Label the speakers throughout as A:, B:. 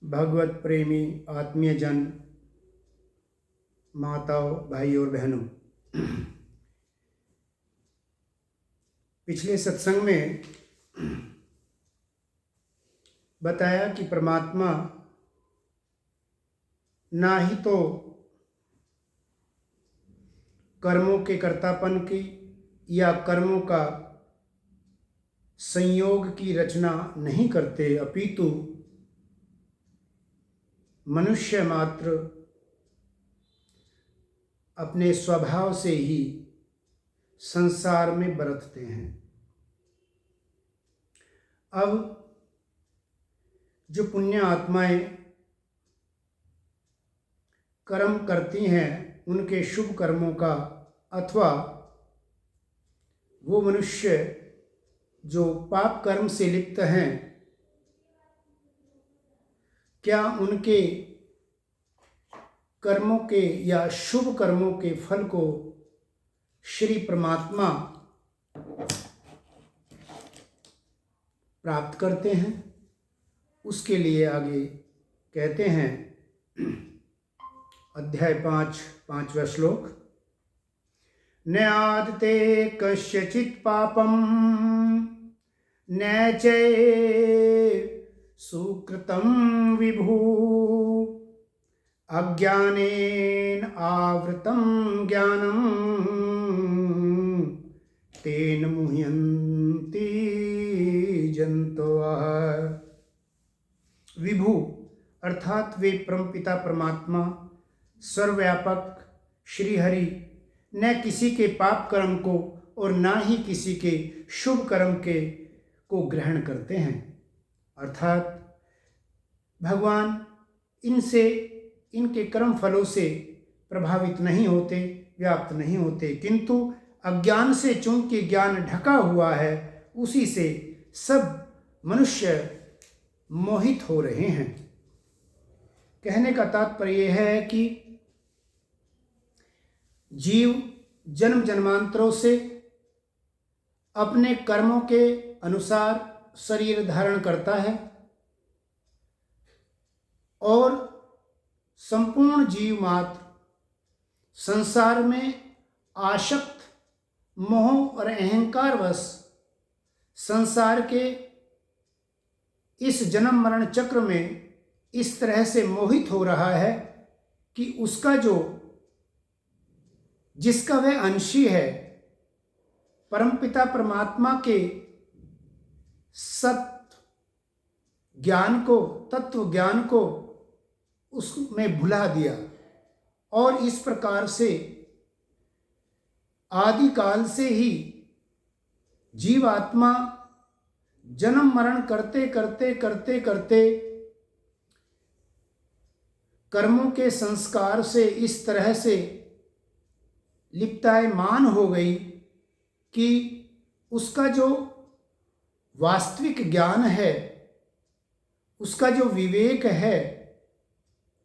A: भगवत प्रेमी आत्मीय जन, माताओं, भाई और बहनों, पिछले सत्संग में बताया कि परमात्मा ना ही तो कर्मों के कर्तापन की या कर्मों का संयोग की रचना नहीं करते, अपितु मनुष्य मात्र अपने स्वभाव से ही संसार में बरतते हैं। अब जो पुण्य आत्माएं कर्म करती हैं, उनके शुभ कर्मों का, अथवा वो मनुष्य जो पाप कर्म से लिप्त हैं, क्या उनके कर्मों के या शुभ कर्मों के फल को श्री परमात्मा प्राप्त करते हैं? उसके लिए आगे कहते हैं, अध्याय 5, 5वां श्लोक, न आदते कस्यचित् पापं न च सुकृतं विभु अज्ञानेन आवृतं ज्ञानं तेन मुह्यन्ति जन्तवः। विभु अर्थात वे परमपिता परमात्मा सर्वव्यापक श्री हरि न किसी के पाप कर्म को और ना ही किसी के शुभ कर्म को ग्रहण करते हैं। अर्थात भगवान इनसे, इनके कर्म फलों से प्रभावित नहीं होते, व्याप्त नहीं होते, किंतु अज्ञान से चूंकि ज्ञान ढका हुआ है, उसी से सब मनुष्य मोहित हो रहे हैं। कहने का तात्पर्य यह है कि जीव जन्म जन्मांतरों से अपने कर्मों के अनुसार शरीर धारण करता है और संपूर्ण जीव मात्र संसार में आसक्त मोह और अहंकारवश संसार के इस जन्म मरण चक्र में इस तरह से मोहित हो रहा है कि उसका जिसका वह अंशी है, परमपिता परमात्मा के सत्य ज्ञान को, तत्व ज्ञान को उसमें भुला दिया और इस प्रकार से आदिकाल से ही जीवात्मा जन्म मरण करते करते करते करते कर्मों के संस्कार से इस तरह से लिप्तायमान हो गई कि उसका जो वास्तविक ज्ञान है, उसका जो विवेक है,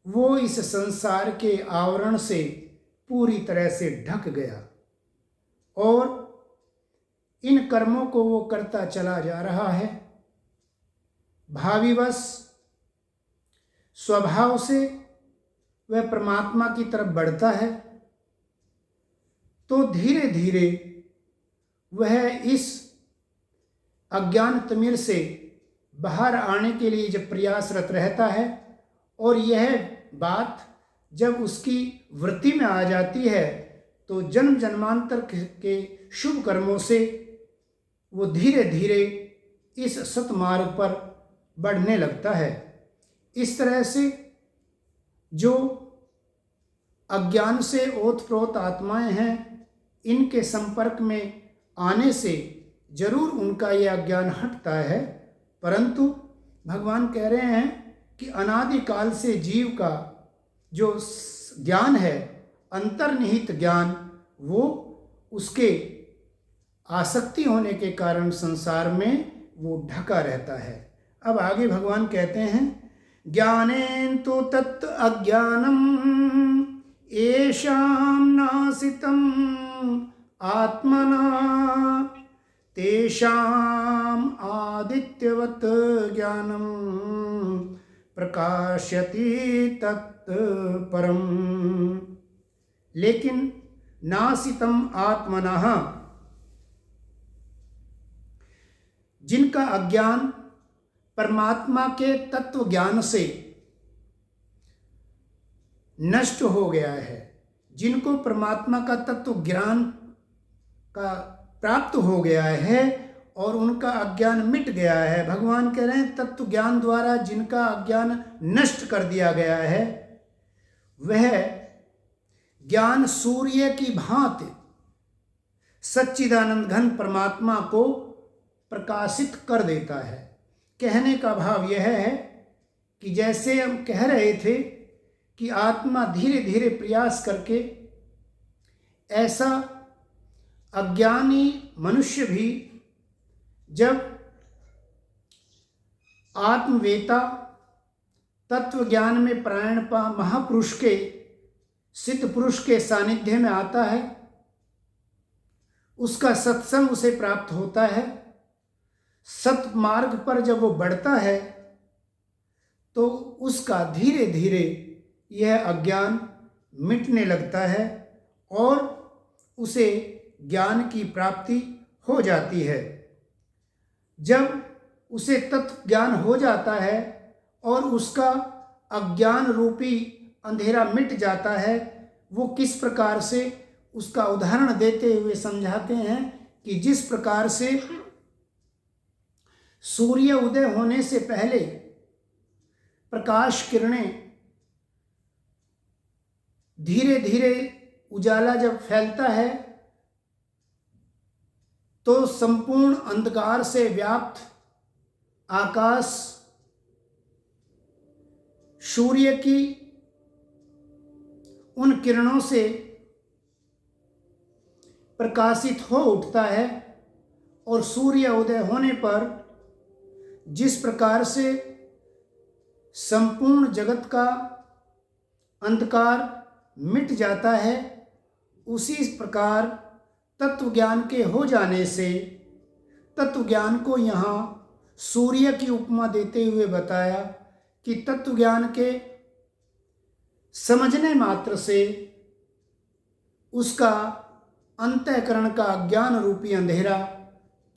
A: वो इस संसार के आवरण से पूरी तरह से ढक गया और इन कर्मों को वो करता चला जा रहा है। भाविवश स्वभाव से वह परमात्मा की तरफ बढ़ता है, तो धीरे धीरे वह इस अज्ञान तिमिर से बाहर आने के लिए जब प्रयासरत रहता है और यह बात जब उसकी वृत्ति में आ जाती है, तो जन्म जन्मांतर के शुभ कर्मों से वो धीरे धीरे इस सतमार्ग पर बढ़ने लगता है। इस तरह से जो अज्ञान से ओतप्रोत आत्माएं हैं, इनके संपर्क में आने से जरूर उनका यह अज्ञान हटता है, परंतु भगवान कह रहे हैं कि अनादिकाल से जीव का जो ज्ञान है, अंतर्निहित ज्ञान, वो उसके आसक्ति होने के कारण संसार में वो ढका रहता है। अब आगे भगवान कहते हैं, ज्ञानेन तु तत् अज्ञानम येषां नासितं आत्मना तेषाम् आदित्यवत् ज्ञानं प्रकाशयति तत्परम। लेकिन नासितम आत्मनः, जिनका अज्ञान परमात्मा के तत्व ज्ञान से नष्ट हो गया है, जिनको परमात्मा का तत्व ज्ञान का प्राप्त हो गया है और उनका अज्ञान मिट गया है। भगवान कह रहे हैं तत्व ज्ञान द्वारा जिनका अज्ञान नष्ट कर दिया गया है, वह ज्ञान सूर्य की भांति सच्चिदानंद घन परमात्मा को प्रकाशित कर देता है। कहने का भाव यह है कि जैसे हम कह रहे थे कि आत्मा धीरे धीरे प्रयास करके, ऐसा अज्ञानी मनुष्य भी जब आत्मवेता तत्व ज्ञान में प्राण महापुरुष के, सिद्ध पुरुष के सानिध्य में आता है, उसका सत्संग उसे प्राप्त होता है, सत मार्ग पर जब वो बढ़ता है तो उसका धीरे धीरे यह अज्ञान मिटने लगता है और उसे ज्ञान की प्राप्ति हो जाती है। जब उसे तत्व ज्ञान हो जाता है और उसका अज्ञान रूपी अंधेरा मिट जाता है, वो किस प्रकार से, उसका उदाहरण देते हुए समझाते हैं कि जिस प्रकार से सूर्य उदय होने से पहले प्रकाश किरणें धीरे धीरे उजाला जब फैलता है तो संपूर्ण अंधकार से व्याप्त आकाश सूर्य की उन किरणों से प्रकाशित हो उठता है और सूर्य उदय होने पर जिस प्रकार से संपूर्ण जगत का अंधकार मिट जाता है, उसी प्रकार तत्व ज्ञान के हो जाने से, तत्व ज्ञान को यहाँ सूर्य की उपमा देते हुए बताया कि तत्व ज्ञान के समझने मात्र से उसका अंतःकरण का अज्ञान रूपी अंधेरा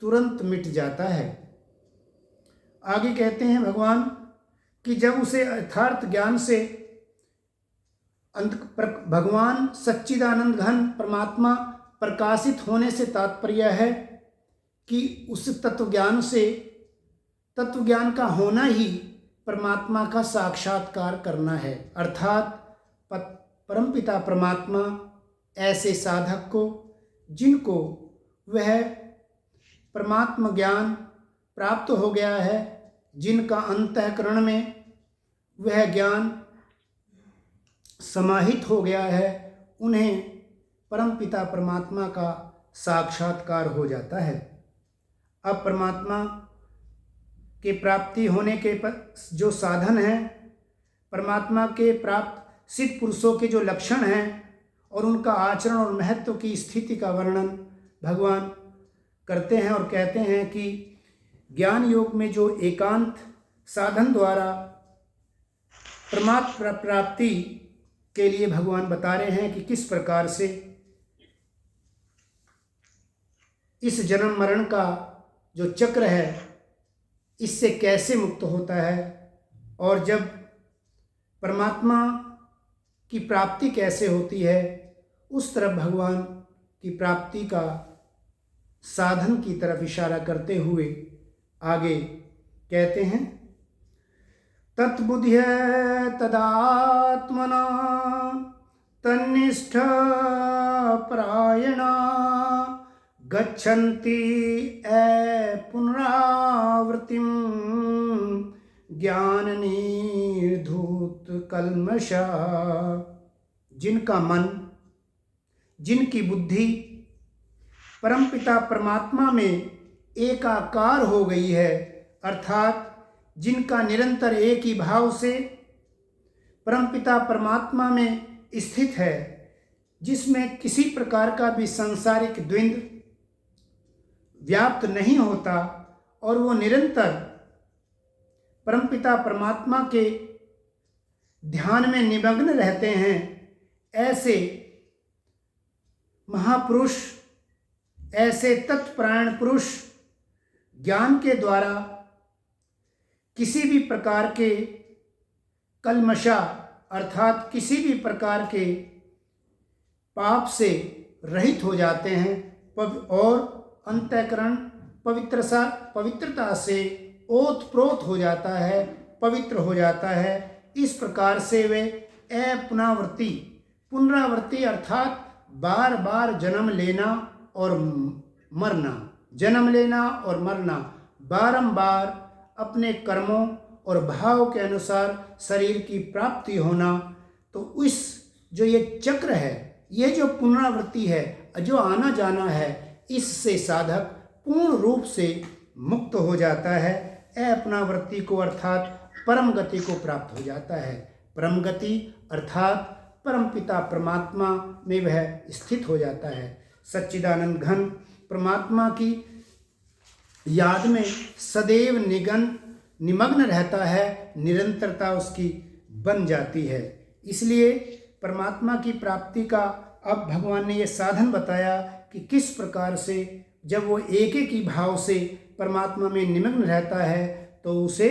A: तुरंत मिट जाता है। आगे कहते हैं भगवान कि जब उसे यथार्थ ज्ञान से भगवान सच्चिदानंद घन परमात्मा प्रकाशित होने से तात्पर्य है कि उस तत्व ज्ञान से, तत्व ज्ञान का होना ही परमात्मा का साक्षात्कार करना है। अर्थात परमपिता परमात्मा ऐसे साधक को, जिनको वह परमात्मा ज्ञान प्राप्त हो गया है, जिनका अंतःकरण में वह ज्ञान समाहित हो गया है, उन्हें परमपिता परमात्मा का साक्षात्कार हो जाता है। अब परमात्मा के प्राप्ति होने के जो साधन हैं, परमात्मा के प्राप्त सिद्ध पुरुषों के जो लक्षण हैं और उनका आचरण और महत्व की स्थिति का वर्णन भगवान करते हैं और कहते हैं कि ज्ञान योग में जो एकांत साधन द्वारा परमात्मा प्राप्ति के लिए भगवान बता रहे हैं कि किस प्रकार से इस जन्म मरण का जो चक्र है, इससे कैसे मुक्त होता है और जब परमात्मा की प्राप्ति कैसे होती है, उस तरफ भगवान की प्राप्ति का साधन की तरफ इशारा करते हुए आगे कहते हैं, तत्बुद्ध्या तदात्मना तन्निष्ठ परायणा गच्छन्ति पुनरावृत्तिं ज्ञान निर्धूत कल्मषा। जिनका मन, जिनकी बुद्धि परमपिता परमात्मा में एकाकार हो गई है, अर्थात जिनका निरंतर एक ही भाव से परमपिता परमात्मा में स्थित है, जिसमें किसी प्रकार का भी सांसारिक द्वंद्व व्याप्त नहीं होता और वो निरंतर परमपिता परमात्मा के ध्यान में निमग्न रहते हैं, ऐसे महापुरुष, ऐसे तत्परायण पुरुष ज्ञान के द्वारा किसी भी प्रकार के कलमशा अर्थात किसी भी प्रकार के पाप से रहित हो जाते हैं और अंतःकरण पवित्रता से ओतप्रोत हो जाता है, पवित्र हो जाता है। इस प्रकार से वे पुनरावृत्ति अर्थात बार बार जन्म लेना और मरना, बारंबार अपने कर्मों और भाव के अनुसार शरीर की प्राप्ति होना। तो इस जो ये चक्र है, ये जो पुनरावृत्ति है, जो आना जाना है, इससे साधक पूर्ण रूप से मुक्त हो जाता है, अपनावृत्ति को अर्थात परम गति को प्राप्त हो जाता है। परम गति अर्थात परमपिता परमात्मा में वह स्थित हो जाता है। सच्चिदानंद घन परमात्मा की याद में सदैव निमग्न रहता है, निरंतरता उसकी बन जाती है। इसलिए परमात्मा की प्राप्ति का अब भगवान ने ये साधन बताया कि किस प्रकार से जब वो एक ही भाव से परमात्मा में निमग्न रहता है तो उसे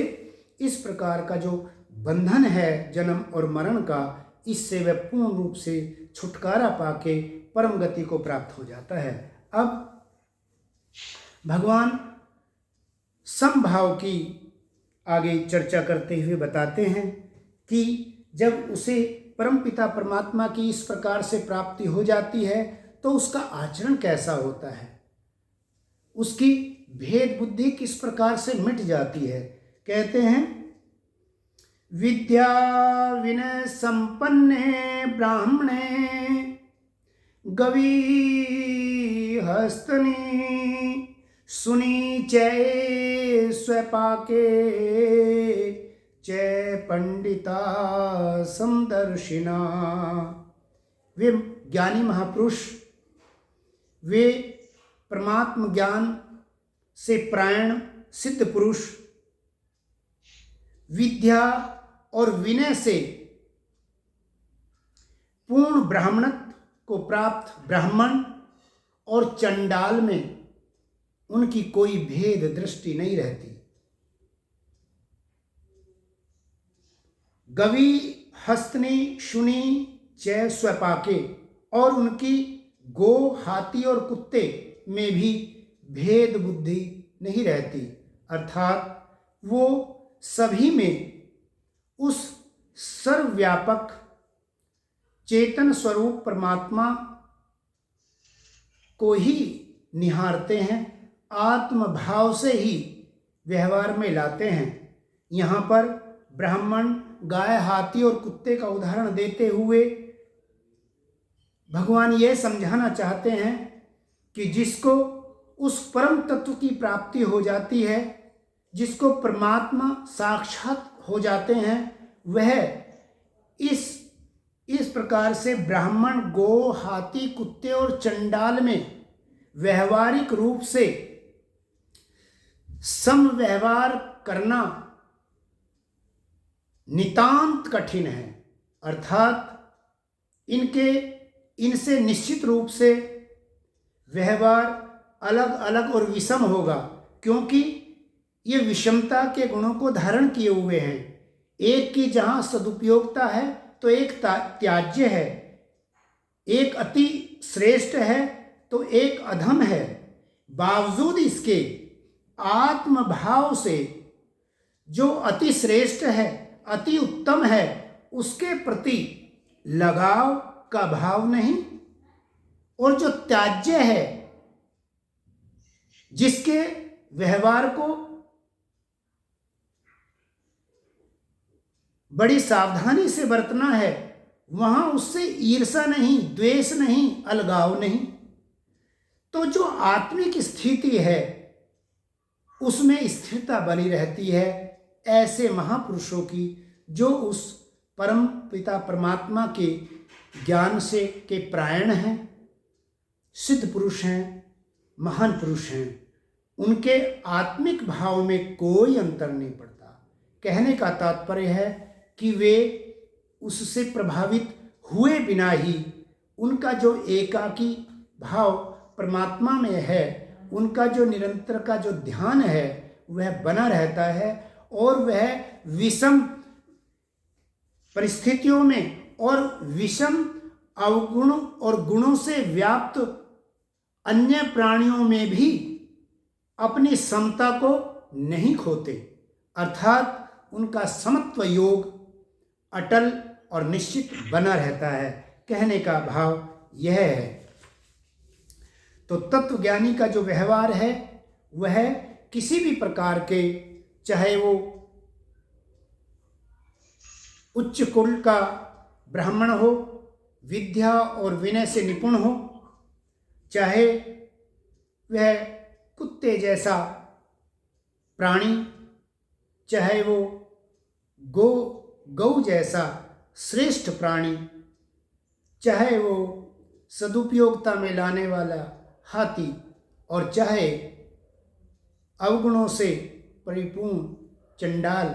A: इस प्रकार का जो बंधन है जन्म और मरण का, इससे वह पूर्ण रूप से छुटकारा पाके परम गति को प्राप्त हो जाता है। अब भगवान समभाव की आगे चर्चा करते हुए बताते हैं कि जब उसे परमपिता परमात्मा की इस प्रकार से प्राप्ति हो जाती है तो उसका आचरण कैसा होता है, उसकी भेद बुद्धि किस प्रकार से मिट जाती है। कहते हैं, विद्या विनय संपन्ने ब्राह्मणे गवी हस्तनी सुनी चै स्वपाके चै पंडिता समदर्शिना। वे ज्ञानी महापुरुष, वे परमात्म ज्ञान से प्रायण सिद्ध पुरुष, विद्या और विनय से पूर्ण ब्राह्मणत्व को प्राप्त ब्राह्मण और चंडाल में उनकी कोई भेद दृष्टि नहीं रहती। गवी हस्तनी शुनी चै स्वपाके, और उनकी गो हाथी और कुत्ते में भी भेद बुद्धि नहीं रहती, अर्थात वो सभी में उस सर्वव्यापक चेतन स्वरूप परमात्मा को ही निहारते हैं, आत्मभाव से ही व्यवहार में लाते हैं। यहाँ पर ब्राह्मण, गाय, हाथी और कुत्ते का उदाहरण देते हुए भगवान ये समझाना चाहते हैं कि जिसको उस परम तत्व की प्राप्ति हो जाती है, जिसको परमात्मा साक्षात हो जाते हैं, वह इस प्रकार से ब्राह्मण, गो, हाथी, कुत्ते और चंडाल में व्यवहारिक रूप से समव्यवहार करना नितांत कठिन है, अर्थात इनसे निश्चित रूप से व्यवहार अलग अलग और विषम होगा, क्योंकि ये विषमता के गुणों को धारण किए हुए हैं। एक की जहाँ सदुपयोगता है तो एक त्याज्य है, एक अति श्रेष्ठ है तो एक अधम है। बावजूद इसके आत्मभाव से जो अति श्रेष्ठ है, अति उत्तम है, उसके प्रति लगाव का भाव नहीं, और जो त्याज्य है, जिसके व्यवहार को बड़ी सावधानी से बरतना है, वहां उससे ईर्षा नहीं, द्वेष नहीं, अलगाव नहीं। तो जो आत्मिक स्थिति है उसमें स्थिरता बनी रहती है। ऐसे महापुरुषों की जो उस परम पिता परमात्मा के ज्ञान से के प्रायण हैं, सिद्ध पुरुष हैं, महान पुरुष हैं, उनके आत्मिक भाव में कोई अंतर नहीं पड़ता। कहने का तात्पर्य है कि वे उससे प्रभावित हुए बिना ही उनका जो एकाकी भाव परमात्मा में है, उनका जो निरंतर का जो ध्यान है वह बना रहता है और वह विषम परिस्थितियों में और विषम अवगुण और गुणों से व्याप्त अन्य प्राणियों में भी अपनी समता को नहीं खोते, अर्थात उनका समत्व योग अटल और निश्चित बना रहता है। कहने का भाव यह है। तो तत्वज्ञानी का जो व्यवहार है वह किसी भी प्रकार के, चाहे वो उच्च कुल का ब्राह्मण हो, विद्या और विनय से निपुण हो, चाहे वह कुत्ते जैसा प्राणी, चाहे वो गौ जैसा श्रेष्ठ प्राणी, चाहे वो सदुपयोगता में लाने वाला हाथी, और चाहे अवगुणों से परिपूर्ण चंडाल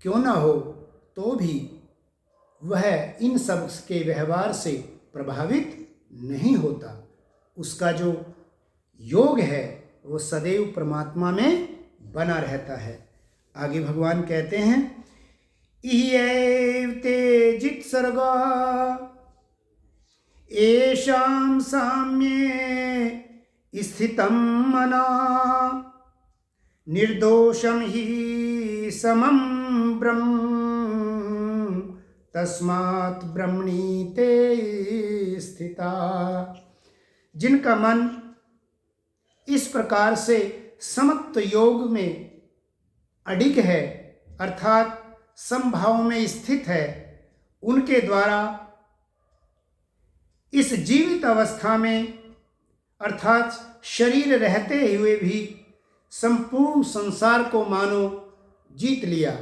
A: क्यों ना हो, तो भी वह इन सब के व्यवहार से प्रभावित नहीं होता। उसका जो योग है वो सदैव परमात्मा में बना रहता है। आगे भगवान कहते हैं, इयैव ते जित सर्गा येषां साम्ये स्थितं मना निर्दोषं हि समं ब्रह्म तस्मात् ब्रह्मणि ते स्थिता। जिनका मन इस प्रकार से समत्व योग में अडिग है, अर्थात समभाव में स्थित है, उनके द्वारा इस जीवित अवस्था में अर्थात शरीर रहते हुए भी संपूर्ण संसार को मानो जीत लिया।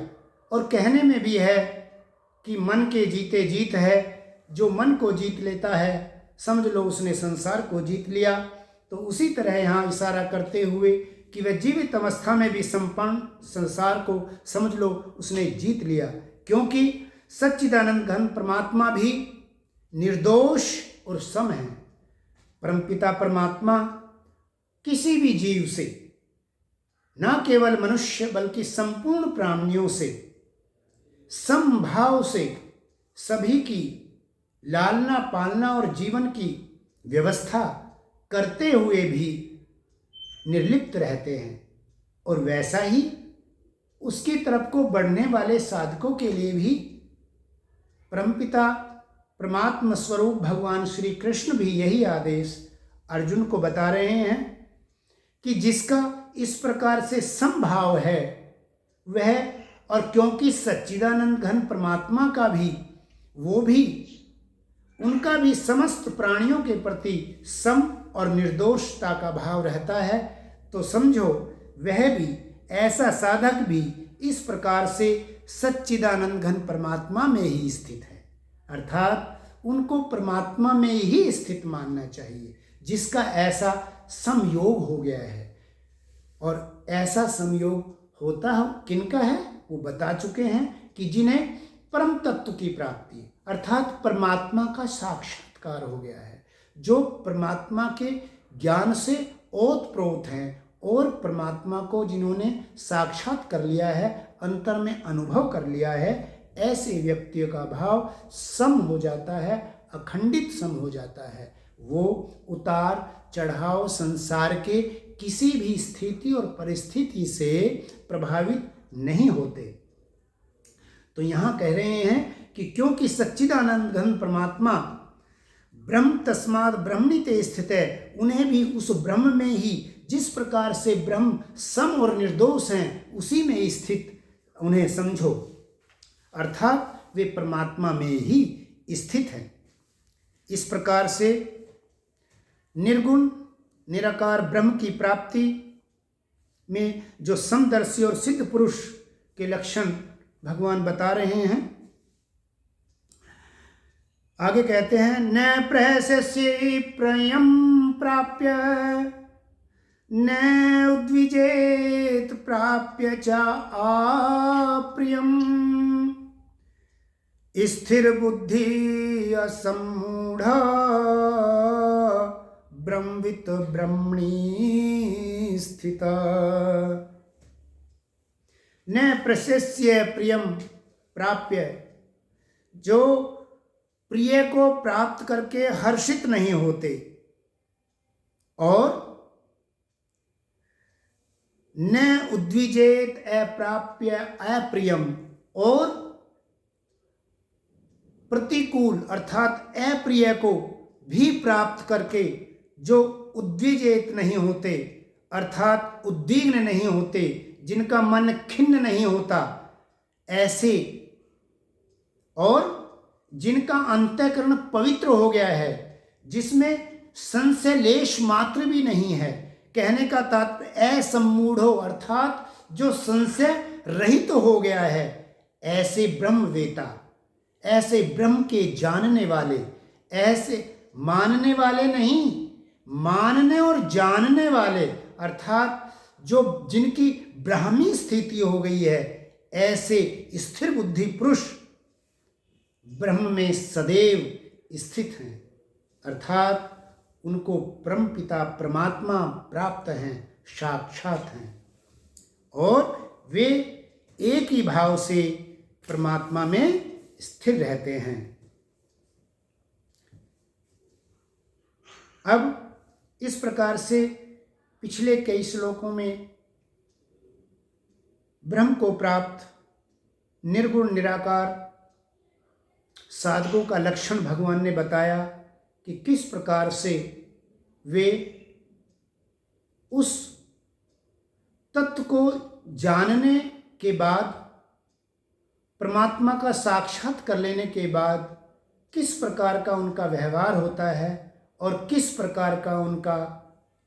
A: और कहने में भी है कि मन के जीते जीत है। जो मन को जीत लेता है समझ लो उसने संसार को जीत लिया। तो उसी तरह यहाँ इशारा करते हुए कि वह जीवित अवस्था में भी संपन्न संसार को समझ लो उसने जीत लिया, क्योंकि सच्चिदानंद घन परमात्मा भी निर्दोष और सम है। परमपिता परमात्मा किसी भी जीव से, न केवल मनुष्य बल्कि संपूर्ण प्राणियों से समभाव से सभी की लालना पालना और जीवन की व्यवस्था करते हुए भी निर्लिप्त रहते हैं। और वैसा ही उसकी तरफ को बढ़ने वाले साधकों के लिए भी परमपिता परमात्मा स्वरूप भगवान श्री कृष्ण भी यही आदेश अर्जुन को बता रहे हैं कि जिसका इस प्रकार से समभाव है वह, और क्योंकि सच्चिदानंद घन परमात्मा का भी, वो भी, उनका भी समस्त प्राणियों के प्रति सम और निर्दोषता का भाव रहता है, तो समझो वह भी, ऐसा साधक भी इस प्रकार से सच्चिदानंद घन परमात्मा में ही स्थित है। अर्थात उनको परमात्मा में ही स्थित मानना चाहिए, जिसका ऐसा संयोग हो गया है। और ऐसा संयोग होता है किनका है वो बता चुके हैं कि जिन्हें परम तत्व की प्राप्ति अर्थात परमात्मा का साक्षात्कार हो गया है, जो परमात्मा के ज्ञान से ओतप्रोत हैं और परमात्मा को जिन्होंने साक्षात कर लिया है, अंतर में अनुभव कर लिया है, ऐसे व्यक्तियों का भाव सम हो जाता है, अखंडित सम हो जाता है। वो उतार चढ़ाव संसार के किसी भी स्थिति और परिस्थिति से प्रभावित नहीं होते। तो यहाँ कह रहे हैं कि क्योंकि सच्चिदानंद घन परमात्मा ब्रह्म तस्मात् ब्रह्मणि ते स्थित है, उन्हें भी उस ब्रह्म में ही, जिस प्रकार से ब्रह्म सम और निर्दोष हैं, उसी में स्थित उन्हें समझो, अर्थात वे परमात्मा में ही स्थित हैं। इस प्रकार से निर्गुण निराकार ब्रह्म की प्राप्ति में जो समदर्शी और सिद्ध पुरुष के लक्षण भगवान बता रहे हैं। आगे कहते हैं, न प्रहस्यसि प्रयं प्राप्य न उद्विजेत प्राप्य च अप्रियम् स्थिर बुद्धि असमूढ़ा ब्रह्मवित ब्रह्मणि स्थिता। न प्रशस्य प्रियम प्राप्य, जो प्रिय को प्राप्त करके हर्षित नहीं होते, और न उद्विजेत अप्राप्य अप्रियम, और प्रतिकूल अर्थात अप्रिय को भी प्राप्त करके जो उद्विजेत नहीं होते अर्थात उद्विग्न नहीं होते, जिनका मन खिन्न नहीं होता, ऐसे, और जिनका अंतःकरण पवित्र हो गया है, जिसमें संशय लेश मात्र भी नहीं है। कहने का तात्पर्य असम्मूढ़ो अर्थात जो संशय रहित हो गया है, ऐसे ब्रह्मवेता, ऐसे ब्रह्म के जानने वाले, ऐसे मानने वाले नहीं, मानने और जानने वाले अर्थात जो जिनकी ब्राह्मी स्थिति हो गई है, ऐसे स्थिर बुद्धि पुरुष ब्रह्म में सदैव स्थित हैं, अर्थात उनको परम पिता परमात्मा प्राप्त हैं, साक्षात हैं, और वे एक ही भाव से परमात्मा में स्थिर रहते हैं। अब इस प्रकार से पिछले कई श्लोकों में ब्रह्म को प्राप्त निर्गुण निराकार साधकों का लक्षण भगवान ने बताया कि किस प्रकार से वे उस तत्व को जानने के बाद, परमात्मा का साक्षात कर लेने के बाद किस प्रकार का उनका व्यवहार होता है और किस प्रकार का उनका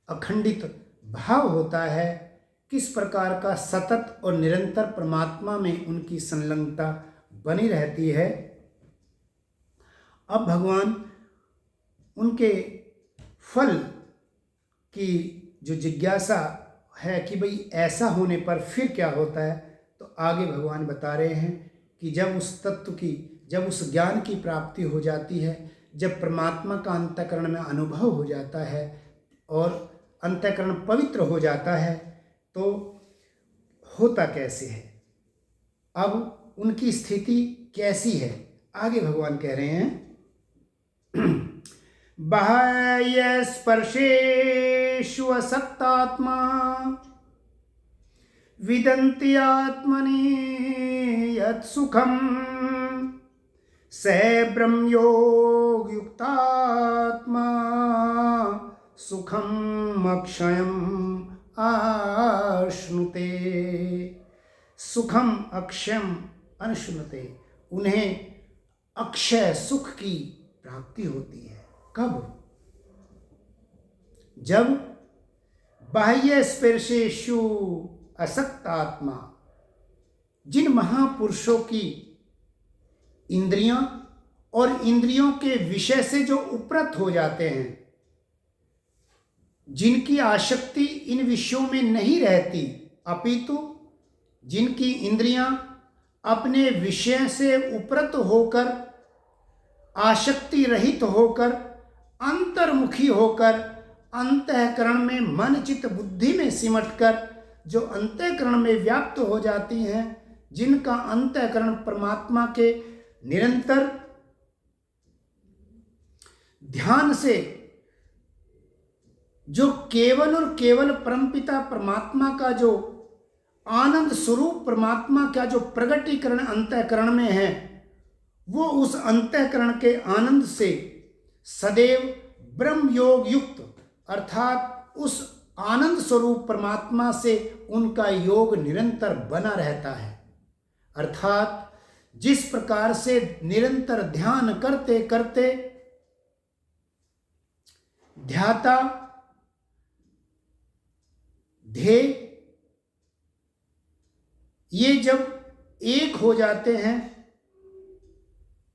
A: अखंडित भाव होता है, किस प्रकार का सतत और निरंतर परमात्मा में उनकी संलग्नता बनी रहती है। अब भगवान उनके फल की जो जिज्ञासा है कि भाई ऐसा होने पर फिर क्या होता है, तो आगे भगवान बता रहे हैं कि जब उस तत्व की, जब उस ज्ञान की प्राप्ति हो जाती है, जब परमात्मा का अंतःकरण में अनुभव हो जाता है और अंतःकरण पवित्र हो जाता है, तो होता कैसे है, अब उनकी स्थिति कैसी है, आगे भगवान कह रहे हैं बाह्य स्पर्शेषु असक्तात्मा विदन्ति आत्मनि यत् सुखम स ब्रह्मयोग युक्तात्मा सुखम अक्षयम आश्नुते। सुखम अक्षयम अनुश्नुते, उन्हें अक्षय सुख की प्राप्ति होती है। कब? जब बाह्य स्पर्शेषु असक्त आत्मा, जिन महापुरुषों की इंद्रियां और इंद्रियों के विषय से जो उपरत हो जाते हैं, जिनकी आसक्ति इन विषयों में नहीं रहती, अपितु जिनकी इंद्रियां अपने विषय से उपरत होकर, आसक्ति रहित होकर, अंतर्मुखी होकर, अंतःकरण में मन चित्त बुद्धि में सिमटकर जो अंतःकरण में व्याप्त हो जाती हैं, जिनका अंतःकरण परमात्मा के निरंतर ध्यान से जो केवल और केवल परमपिता परमात्मा का जो आनंद स्वरूप परमात्मा का जो प्रगटीकरण अंतःकरण में है, वो उस अंतःकरण के आनंद से सदैव ब्रह्म योग युक्त अर्थात उस आनंद स्वरूप परमात्मा से उनका योग निरंतर बना रहता है। अर्थात जिस प्रकार से निरंतर ध्यान करते करते ध्याता ध्येय ये जब एक हो जाते हैं,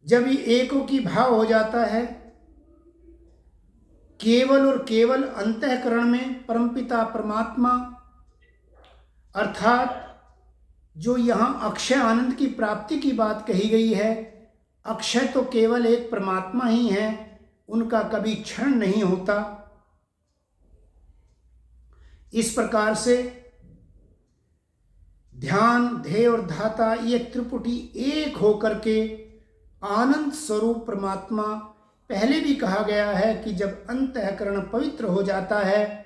A: जब ये एकों की भाव हो जाता है, केवल और केवल अंतःकरण में परमपिता परमात्मा अर्थात जो यहाँ अक्षय आनंद की प्राप्ति की बात कही गई है, अक्षय तो केवल एक परमात्मा ही है, उनका कभी क्षरण नहीं होता। इस प्रकार से ध्यान, ध्येय और धाता ये त्रिपुटी एक होकर के आनंद स्वरूप परमात्मा, पहले भी कहा गया है कि जब अंतःकरण पवित्र हो जाता है,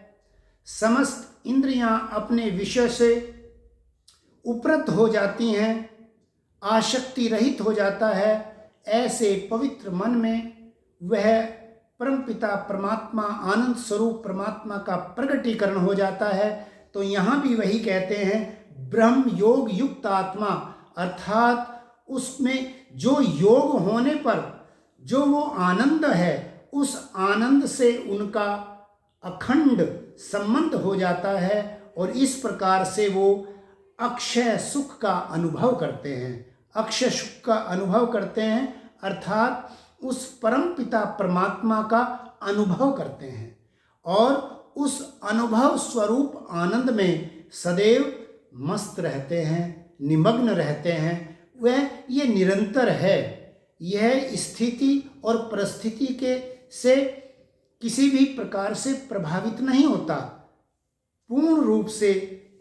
A: समस्त इंद्रियां अपने विषय से उपरत हो जाती हैं, आसक्ति रहित हो जाता है, ऐसे पवित्र मन में वह परमपिता परमात्मा, आनंद स्वरूप परमात्मा का प्रकटीकरण हो जाता है। तो यहाँ भी वही कहते हैं, ब्रह्म योग युक्त आत्मा, अर्थात उसमें जो योग होने पर जो वो आनंद है, उस आनंद से उनका अखंड संबंध हो जाता है और इस प्रकार से वो अक्षय सुख का अनुभव करते हैं। अक्षय सुख का अनुभव करते हैं अर्थात उस परम पिता परमात्मा का अनुभव करते हैं और उस अनुभव स्वरूप आनंद में सदैव मस्त रहते हैं, निमग्न रहते हैं। वह ये निरंतर है, यह स्थिति और परिस्थिति के से किसी भी प्रकार से प्रभावित नहीं होता। पूर्ण रूप से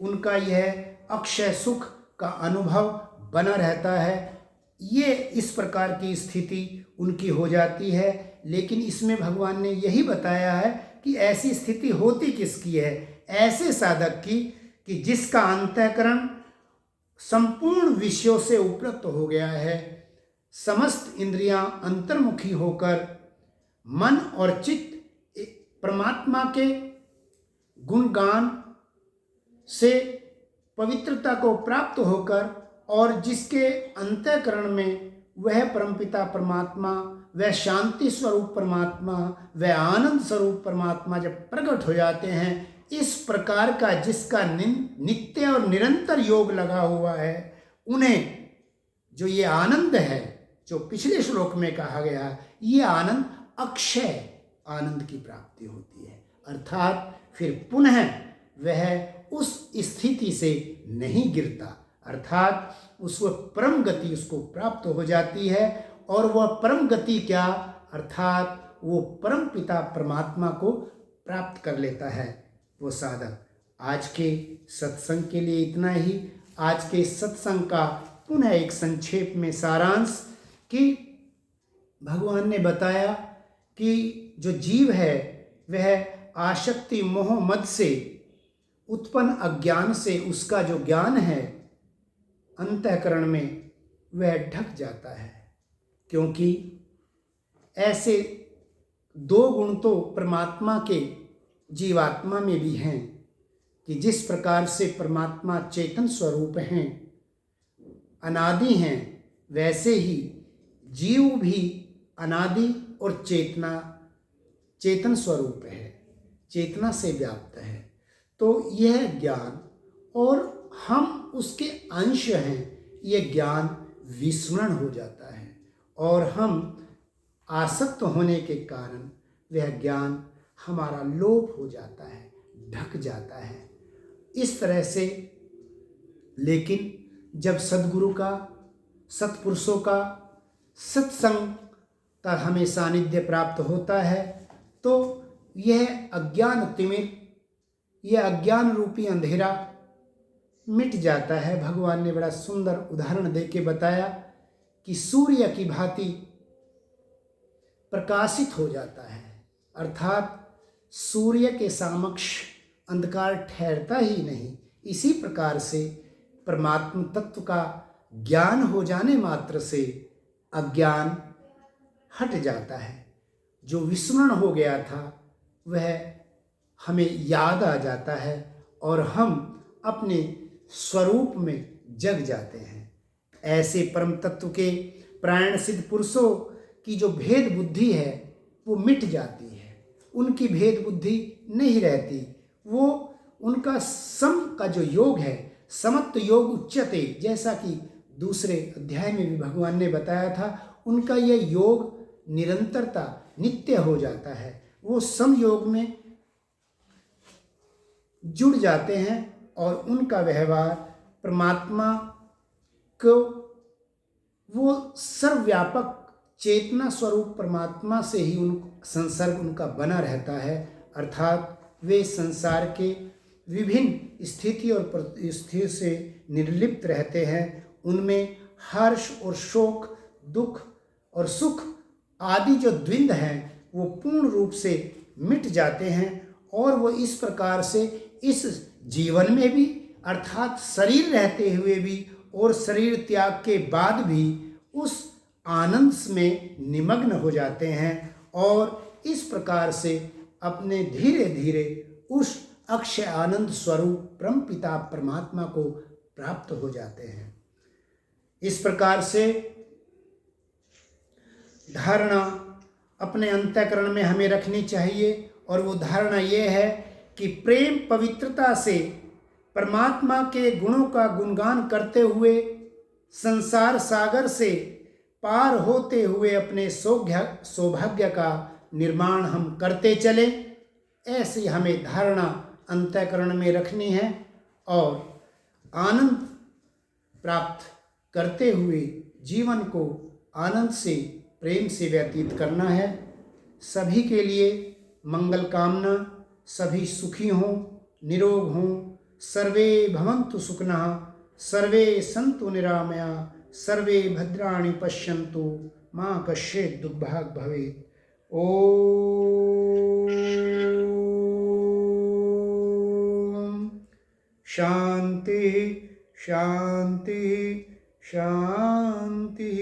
A: उनका यह अक्षय सुख का अनुभव बना रहता है। ये इस प्रकार की स्थिति उनकी हो जाती है। लेकिन इसमें भगवान ने यही बताया है कि ऐसी स्थिति होती किसकी है? ऐसे साधक की कि जिसका अंतःकरण संपूर्ण विषयों से उपरत हो गया है, समस्त इंद्रियां अंतर्मुखी होकर मन और चित्त परमात्मा के गुणगान से पवित्रता को प्राप्त होकर और जिसके अंतःकरण में वह परमपिता परमात्मा, वह शांति स्वरूप परमात्मा, वह आनंद स्वरूप परमात्मा जब प्रकट हो जाते हैं, इस प्रकार का जिसका नित्य और निरंतर योग लगा हुआ है, उन्हें जो ये आनंद है, जो पिछले श्लोक में कहा गया, ये आनंद अक्षय आनंद की प्राप्ति होती है। अर्थात फिर पुनः वह उस स्थिति से नहीं गिरता, अर्थात उस परम गति उसको प्राप्त हो जाती है। और वह परम गति क्या? अर्थात वो परम पिता परमात्मा को प्राप्त कर लेता है वो साधक। आज के सत्संग के लिए इतना ही। आज के सत्संग का पुनः एक संक्षेप में सारांश कि भगवान ने बताया कि जो जीव है वह आसक्ति मोह मद से उत्पन्न अज्ञान से उसका जो ज्ञान है अंतःकरण में वह ढक जाता है, क्योंकि ऐसे दो गुण तो परमात्मा के जीवात्मा में भी हैं कि जिस प्रकार से परमात्मा चेतन स्वरूप हैं, अनादि हैं, वैसे ही जीव भी अनादि और चेतन स्वरूप है, चेतना से व्याप्त है। तो यह ज्ञान और हम उसके अंश हैं, यह ज्ञान विस्मरण हो जाता है और हम आसक्त होने के कारण वह ज्ञान हमारा लोप हो जाता है, ढक जाता है। इस तरह से लेकिन जब सद्गुरु का, सत्पुरुषों का सत्संग का हमें सानिध्य प्राप्त होता है तो यह अज्ञान तिमिर, यह अज्ञान रूपी अंधेरा मिट जाता है। भगवान ने बड़ा सुंदर उदाहरण देके बताया कि सूर्य की भांति प्रकाशित हो जाता है, अर्थात सूर्य के समक्ष अंधकार ठहरता ही नहीं। इसी प्रकार से परमात्म तत्व का ज्ञान हो जाने मात्र से अज्ञान हट जाता है। जो विस्मरण हो गया था वह हमें याद आ जाता है और हम अपने स्वरूप में जग जाते हैं। ऐसे परम तत्व के प्राण सिद्ध पुरुषों की जो भेद बुद्धि है वो मिट जाती है, उनकी भेद बुद्धि नहीं रहती। वो उनका सम का जो योग है, समत्व योग उच्यते, जैसा कि दूसरे अध्याय में भी भगवान ने बताया था, उनका यह योग निरंतरता नित्य हो जाता है। वो सम योग में जुड़ जाते हैं और उनका व्यवहार परमात्मा को वो सर्वव्यापक चेतना स्वरूप परमात्मा से ही संसर्ग उनका बना रहता है, अर्थात वे संसार के विभिन्न स्थिति और परिस्थितियों से निर्लिप्त रहते हैं। उनमें हर्ष और शोक, दुख और सुख आदि जो द्वंद्व हैं वो पूर्ण रूप से मिट जाते हैं और वो इस प्रकार से इस जीवन में भी अर्थात शरीर रहते हुए भी और शरीर त्याग के बाद भी उस आनंद में निमग्न हो जाते हैं और इस प्रकार से अपने धीरे धीरे उस अक्षय आनंद स्वरूप परमपिता परमात्मा को प्राप्त हो जाते हैं। इस प्रकार से धारणा अपने अंतःकरण में हमें रखनी चाहिए और वो धारणा ये है कि प्रेम पवित्रता से परमात्मा के गुणों का गुणगान करते हुए संसार सागर से पार होते हुए अपने सौभाग्य का निर्माण हम करते चले। ऐसी हमें धारणा अंतःकरण में रखनी है और आनंद प्राप्त करते हुए जीवन को आनंद से प्रेम से व्यतीत करना है। सभी के लिए मंगल कामना, सभी सुखी हों, निरोग हों, सर्वे भवन्तु सुखिनः, सर्वे सन्तु निरामया, सर्वे भद्राणि पश्यन्तु मा कश्चित् दुर्भाग् भवेत्। ओम शांति शांति शांति।